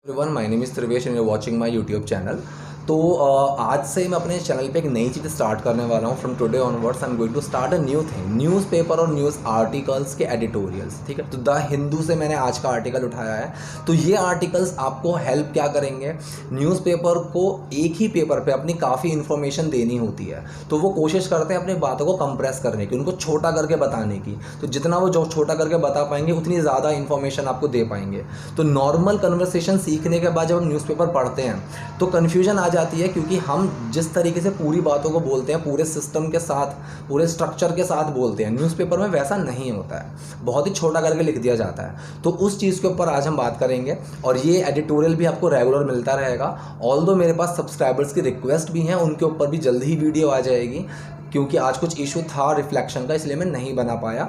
Everyone, my name is Trivesh and you watching my YouTube channel. तो आज से मैं अपने चैनल पे एक नई चीज़ स्टार्ट करने वाला हूँ। From today onwards I am going to start a new thing, newspaper और न्यूज़ आर्टिकल्स के एडिटोरियल्स। ठीक है, तो द हिंदू से मैंने आज का आर्टिकल उठाया है। तो ये आर्टिकल्स आपको हेल्प क्या करेंगे, न्यूज़पेपर को एक ही पेपर पे अपनी काफ़ी इन्फॉर्मेशन देनी होती है, तो वो कोशिश करते हैं अपनी बातों को कंप्रेस करने की, उनको छोटा करके बताने की। तो जितना वो जो छोटा करके बता पाएंगे उतनी ज़्यादा इन्फॉर्मेशन आपको दे पाएंगे। तो नॉर्मल कन्वर्सेशन सीखने के बाद जब हम न्यूज़पेपर पढ़ते हैं तो कन्फ्यूजन आ जाती है, क्योंकि हम जिस तरीके से पूरी बातों को बोलते हैं, पूरे सिस्टम के साथ, पूरे स्ट्रक्चर के साथ बोलते हैं, न्यूज़पेपर में वैसा नहीं होता है, बहुत ही छोटा करके लिख दिया जाता है। तो उस चीज़ के ऊपर आज हम बात करेंगे और ये एडिटोरियल भी आपको रेगुलर मिलता रहेगा। ऑल्दो मेरे पास सब्सक्राइबर्स की रिक्वेस्ट भी हैं, उनके ऊपर भी जल्द ही वीडियो आ जाएगी, क्योंकि आज कुछ इशू था रिफ्लेक्शन का, इसलिए मैं नहीं बना पाया।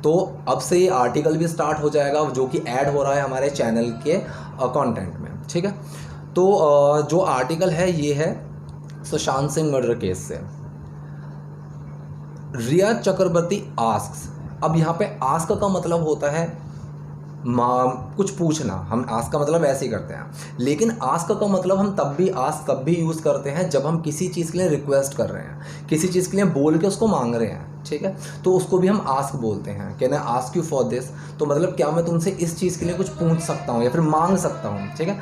तो अब से ये आर्टिकल भी स्टार्ट हो जाएगा जो कि ऐड हो रहा है हमारे चैनल के कंटेंट में। ठीक है, तो जो आर्टिकल है ये है सुशांत सिंह मर्डर केस से। रिया चक्रवर्ती आस्क्स। अब यहाँ पे आस्क का मतलब होता है कुछ पूछना, हम आस्क का मतलब ऐसे ही करते हैं, लेकिन आस्क का मतलब हम तब भी यूज़ करते हैं जब हम किसी चीज़ के लिए रिक्वेस्ट कर रहे हैं, किसी चीज़ के लिए बोल के उसको मांग रहे हैं। ठीक है, तो उसको भी हम आस्क बोलते हैं। Can I ask you for this, तो मतलब क्या मैं तुमसे इस चीज़ के लिए कुछ पूछ सकता हूँ या फिर मांग सकता हूँ। ठीक है,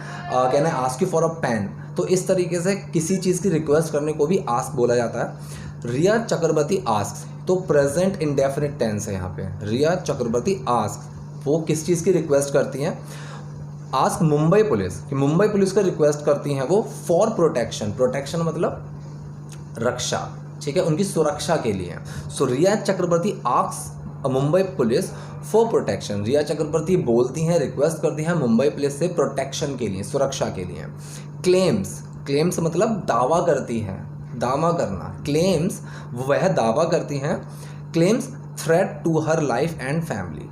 can I ask you for a pen, तो इस तरीके से किसी चीज़ की रिक्वेस्ट करने को भी आस्क बोला जाता है। रिया चक्रवर्ती आस्क, तो प्रेजेंट इंडेफिनिट टेंस है यहाँ पे। रिया चक्रवर्ती आस्क, वो किस चीज़ की रिक्वेस्ट करती हैं, आस्क मुंबई पुलिस, कि मुंबई पुलिस का रिक्वेस्ट करती हैं वो फॉर प्रोटेक्शन। प्रोटेक्शन मतलब रक्षा, ठीक है, उनकी सुरक्षा के लिए। So Rhea Chakraborty ask Mumbai police for protection. Rhea Chakraborty बोलती हैं, रिक्वेस्ट करती हैं मुंबई पुलिस से प्रोटेक्शन के लिए, सुरक्षा के लिए। क्लेम्स, क्लेम्स मतलब दावा करती हैं, दावा करना। क्लेम्स, वह दावा करती हैं। Claims threat to her life and family,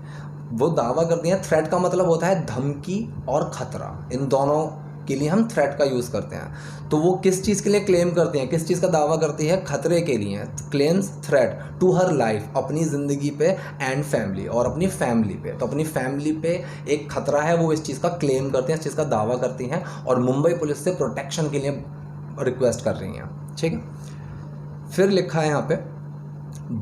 वो दावा करती हैं। थ्रेट का मतलब होता है धमकी और खतरा, इन दोनों के लिए हम थ्रेट का यूज़ करते हैं। तो वो किस चीज़ के लिए क्लेम करती हैं, किस चीज़ का दावा करती है, खतरे के लिए। Claims threat to her life, अपनी ज़िंदगी पे, एंड फैमिली, और अपनी फैमिली पे। तो अपनी फैमिली पे एक खतरा है, वो इस चीज़ का क्लेम करती हैं, इस चीज़ का दावा करती हैं, और मुंबई पुलिस से प्रोटेक्शन के लिए रिक्वेस्ट कर रही हैं। ठीक है, फिर लिखा है यहाँ पे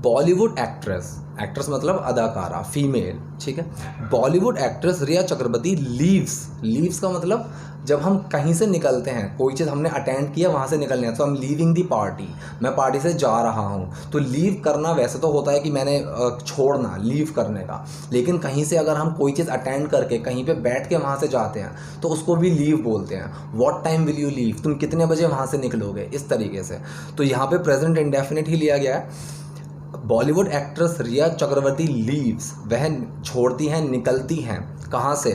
बॉलीवुड एक्ट्रेस, एक्ट्रेस मतलब अदाकारा, फीमेल। ठीक है, बॉलीवुड एक्ट्रेस रिया चक्रवर्ती लीव्स, लीव्स का मतलब जब हम कहीं से निकलते हैं, कोई चीज़ हमने अटेंड किया, वहाँ से निकलने हैं, तो हम लीविंग दी पार्टी, मैं पार्टी से जा रहा हूँ। तो लीव करना वैसे तो होता है कि मैंने छोड़ना, लीव करने का, लेकिन कहीं से अगर हम कोई चीज़ अटेंड करके कहीं पे बैठ के वहाँ से जाते हैं तो उसको भी लीव बोलते हैं। What time will you leave, तुम कितने बजे वहाँ से निकलोगे, इस तरीके से। तो यहाँ पे प्रेजेंट इंडेफिनिट ही लिया गया है। बॉलीवुड एक्ट्रेस रिया चक्रवर्ती लीव्स, वह छोड़ती हैं, निकलती हैं, कहाँ से,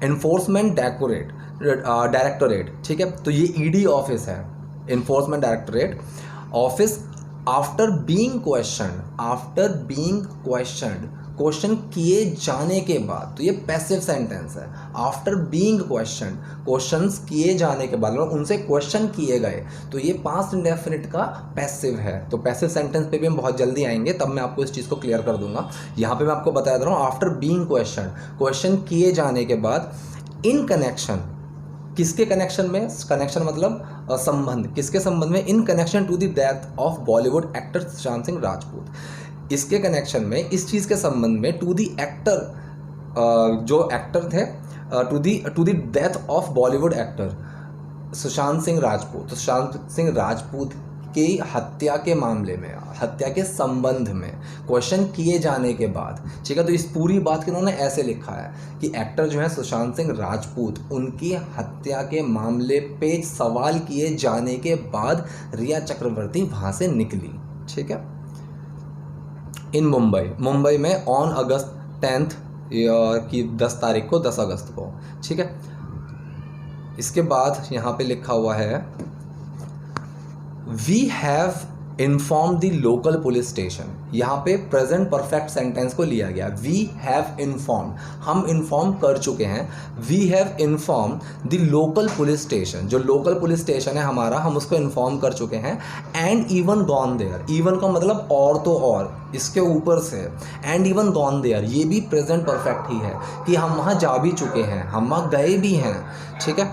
एनफोर्समेंट डायरेक्टोरेट। ठीक है, तो ये ईडी ऑफिस है, enforcement directorate office. After being question, after being question, question किए जाने के बाद, तो ये पैसिव सेंटेंस है। आफ्टर बीइंग क्वेश्चन, क्वेश्चंस किए जाने के बाद, मतलब उनसे क्वेश्चन किए गए, तो ये पास्ट इंडेफिनिट का पैसिव है। तो पैसिव सेंटेंस पे भी हम बहुत जल्दी आएंगे, तब मैं आपको इस चीज़ को क्लियर कर दूंगा। यहाँ पे मैं आपको बता दे रहा हूँ, आफ्टर बीइंग क्वेश्चन, क्वेश्चन किए जाने के बाद, इन कनेक्शन, किसके कनेक्शन में, कनेक्शन मतलब संबंध, किसके संबंध में, in connection to the death of Bollywood actor Sushant Singh Rajput, इसके कनेक्शन में, इस चीज़ के संबंध में, टू दी एक्टर, जो एक्टर थे, to the death of Bollywood actor Sushant Singh Rajput, तो सुशांत सिंह राजपूत की हत्या के मामले में, हत्या के संबंध में क्वेश्चन किए जाने के बाद। ठीक है, तो इस पूरी बात के उन्होंने ऐसे लिखा है कि एक्टर जो है सुशांत सिंह राजपूत, उनकी हत्या के मामले पे सवाल किए जाने के बाद रिया चक्रवर्ती वहाँ से निकली। ठीक है, इन मुंबई में ऑन अगस्त 10 की 10 तारीख को, 10 अगस्त को। ठीक है, इसके बाद यहाँ पे लिखा हुआ है we have inform the local police station, यहाँ पे प्रेजेंट परफेक्ट सेंटेंस को लिया गया। वी हैव इन्फॉर्म, हम इन्फॉर्म कर चुके हैं। We have inform the local police station, जो लोकल पुलिस स्टेशन है हमारा, हम उसको इन्फॉर्म कर चुके हैं। And even gone there, even का मतलब और तो और, इसके ऊपर से एंड इवन गॉन देयर, ये भी प्रेजेंट परफेक्ट ही है कि हम वहाँ जा भी चुके हैं, हम वहाँ गए भी हैं। ठीक है।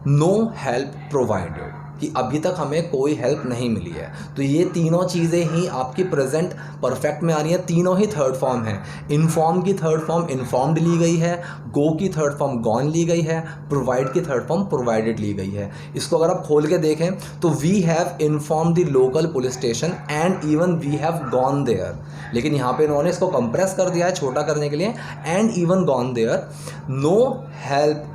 नो हेल्प प्रोवाइडेड, कि अभी तक हमें कोई हेल्प नहीं मिली है। तो ये तीनों चीज़ें ही आपकी प्रेजेंट परफेक्ट में आ रही हैं, तीनों ही थर्ड फॉर्म है। इन्फॉर्म की थर्ड फॉर्म इन्फॉर्म्ड ली गई है, गो की थर्ड फॉर्म गॉन ली गई है, प्रोवाइड की थर्ड फॉर्म प्रोवाइडेड ली गई है। इसको अगर आप खोल के देखें तो we have inform the local police station and even we have gone there, लेकिन यहाँ पे इन्होंने इसको कंप्रेस कर दिया है छोटा करने के लिए, and even gone there, no help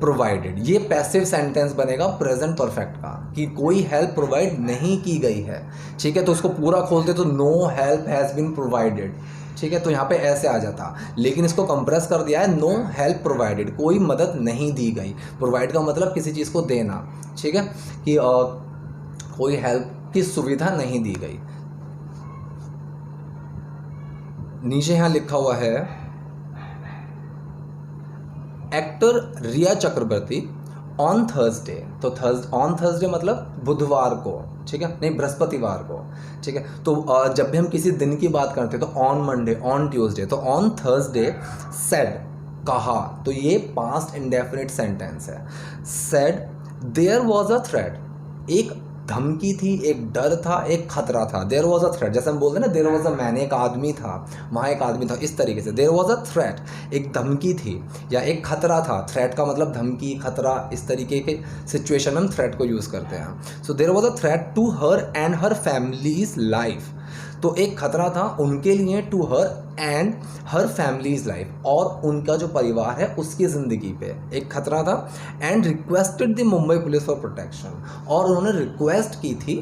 provided. ये पैसिव सेंटेंस बनेगा प्रेजेंट परफेक्ट का, कि कोई हेल्प प्रोवाइड नहीं की गई है। ठीक है। तो उसको पूरा खोलते तो no help has been provided. ठीक है। तो यहाँ पे ऐसे आ जाता, लेकिन इसको कंप्रेस कर दिया है, नो हेल्प प्रोवाइडेड, कोई मदद नहीं दी गई। प्रोवाइड का मतलब किसी चीज़ को देना। ठीक है, कि कोई हेल्प की सुविधा नहीं दी गई। नीचे यहाँ लिखा हुआ है actor Rhea Chakraborty on Thursday, तो ऑन थर्सडे मतलब बुधवार को, ठीक है, नहीं बृहस्पतिवार को। ठीक है। तो जब भी हम किसी दिन की बात करते हैं तो ऑन मंडे, ऑन ट्यूसडे, तो ऑन थर्सडे सेड, कहा, तो ये पास्ट इंडेफिनिट सेंटेंस है। Said there was a threat, एक धमकी थी, एक डर था, एक खतरा था। देयर वॉज अ थ्रेट, जैसे हम बोलते हैं ना, देयर वॉज अ मैन, एक आदमी था, वहाँ एक आदमी था, इस तरीके से देयर वॉज अ थ्रेट, एक धमकी थी या एक खतरा था। थ्रेट का मतलब धमकी, खतरा, इस तरीके के सिचुएशन में हम थ्रेट को यूज़ करते हैं। So there was a threat to her and her family's life, तो एक खतरा था उनके लिए, to her and her family's life, और उनका जो परिवार है उसकी ज़िंदगी पे एक खतरा था। And requested the Mumbai police for protection, और उन्होंने रिक्वेस्ट की थी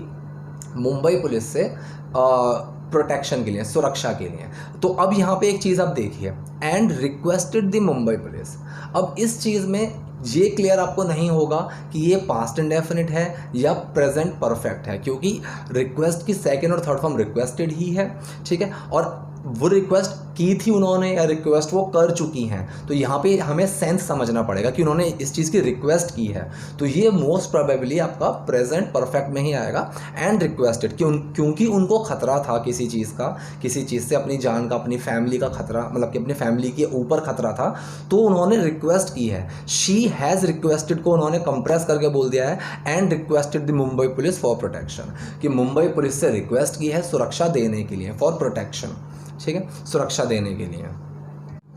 मुंबई पुलिस से प्रोटेक्शन के लिए, सुरक्षा के लिए। तो अब यहाँ पे एक चीज़ आप देखिए, and requested the Mumbai police. अब इस चीज़ में ये क्लियर आपको नहीं होगा कि ये पास्ट इंडेफिनिट है या प्रेजेंट परफेक्ट है, क्योंकि रिक्वेस्ट की सेकंड और थर्ड फॉर्म रिक्वेस्टेड ही है। ठीक है। और वो रिक्वेस्ट की थी उन्होंने या रिक्वेस्ट वो कर चुकी हैं, तो यहाँ पे हमें सेंस समझना पड़ेगा कि उन्होंने इस चीज़ की रिक्वेस्ट की है, तो ये मोस्ट प्रोबेबली आपका प्रेजेंट परफेक्ट में ही आएगा। एंड रिक्वेस्टेड, क्योंकि उनको खतरा था किसी चीज़ का, किसी चीज़ से, अपनी जान का, अपनी फैमिली का खतरा, मतलब कि अपनी फैमिली के ऊपर खतरा था, तो उन्होंने रिक्वेस्ट की है। शी हैज़ रिक्वेस्टेड को उन्होंने कंप्रेस करके बोल दिया है, and requested the Mumbai police for protection, कि मुंबई पुलिस से रिक्वेस्ट की है सुरक्षा देने के लिए, फॉर प्रोटेक्शन। ठीक है, सुरक्षा देने के लिए।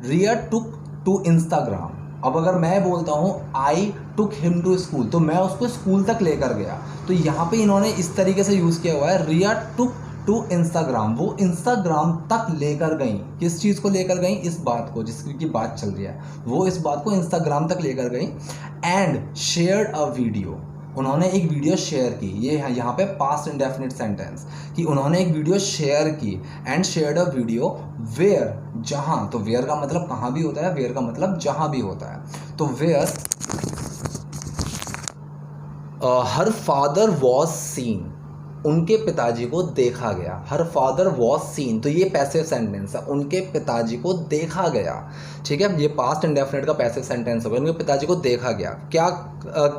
रिया टुक टू इंस्टाग्राम, अब अगर मैं बोलता हूँ आई टुक हिम टू स्कूल, तो मैं उसको स्कूल तक लेकर गया, तो यहाँ पे इन्होंने इस तरीके से यूज़ किया हुआ है, रिया टुक टू इंस्टाग्राम, वो इंस्टाग्राम तक लेकर गई। किस चीज़ को लेकर गई? इस बात को, जिसकी बात चल रही है, वो इस बात को इंस्टाग्राम तक लेकर गई। एंड शेयर्ड अ वीडियो, उन्होंने एक वीडियो शेयर की, ये है यहाँ पे पास्ट इंडेफिनिट सेंटेंस, कि उन्होंने एक वीडियो शेयर की। And shared a video where, जहाँ, तो वेयर का मतलब कहाँ भी होता है, वेयर का मतलब जहाँ भी होता है। तो where her father was seen, उनके पिताजी को देखा गया। हर फादर वॉज सीन, तो ये पैसिव सेंटेंस है, उनके पिताजी को देखा गया। ठीक है, ये पास्ट इंडेफिनिट का पैसिव सेंटेंस होगा, उनके पिताजी को देखा गया। क्या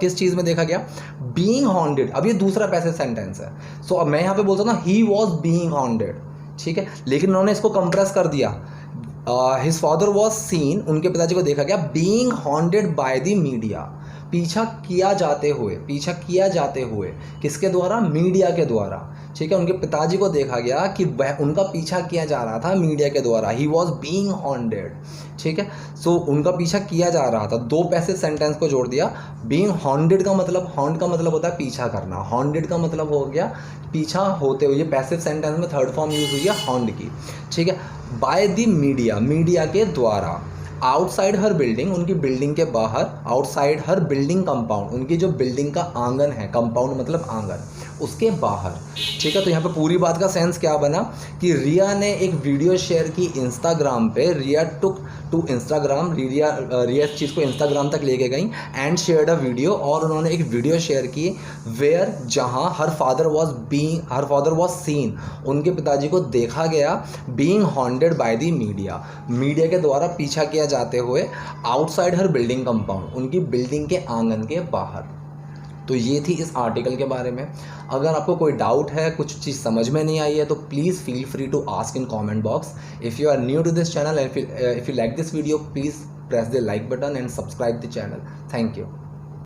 किस चीज़ में देखा गया? बीइंग हॉन्टेड, अब ये दूसरा पैसिव सेंटेंस है। सो अब मैं यहाँ पे बोलता हूँ ना, ही वॉज बीइंग हॉन्टेड। ठीक है, लेकिन उन्होंने इसको कंप्रेस कर दिया, हिज फादर वॉज सीन, उनके पिताजी को देखा गया, being haunted by the media, पीछा किया जाते हुए, किसके द्वारा? मीडिया के द्वारा। ठीक है, उनके पिताजी को देखा गया कि वह, उनका पीछा किया जा रहा था मीडिया के द्वारा। He was being haunted. ठीक है, सो उनका पीछा किया जा रहा था, दो पैसिव सेंटेंस को जोड़ दिया। बीइंग हॉन्टेड का मतलब, हॉन्ट का मतलब होता है पीछा करना, हॉन्टेड का मतलब हो गया पीछा होते हुए। पैसिव सेंटेंस में थर्ड फॉर्म यूज हुई है हॉन्ट की। ठीक है, बाय द मीडिया, मीडिया के द्वारा। आउटसाइड हर बिल्डिंग, उनकी बिल्डिंग के बाहर। आउटसाइड हर बिल्डिंग कंपाउंड, उनकी जो बिल्डिंग का आंगन है, कंपाउंड मतलब आंगन, उसके बाहर। ठीक है, तो यहाँ पे पूरी बात का सेंस क्या बना कि रिया ने एक वीडियो शेयर की इंस्टाग्राम पे, रिया टुक टू इंस्टाग्राम, रिया इस चीज़ को इंस्टाग्राम तक लेके गई एंड शेयर्ड अ वीडियो, और उन्होंने एक वीडियो शेयर की वेयर जहाँ हर फादर वॉज सीन, उनके पिताजी को देखा गया being haunted by the media के द्वारा पीछा किया जाते हुए आउटसाइड हर बिल्डिंग कंपाउंड, उनकी बिल्डिंग के आंगन के बाहर। तो ये थी इस आर्टिकल के बारे में। अगर आपको कोई डाउट है, कुछ चीज़ समझ में नहीं आई है, तो please feel free to ask in comment box. If you are new to this channel, if you like this video, please press the like button and subscribe the channel. Thank you.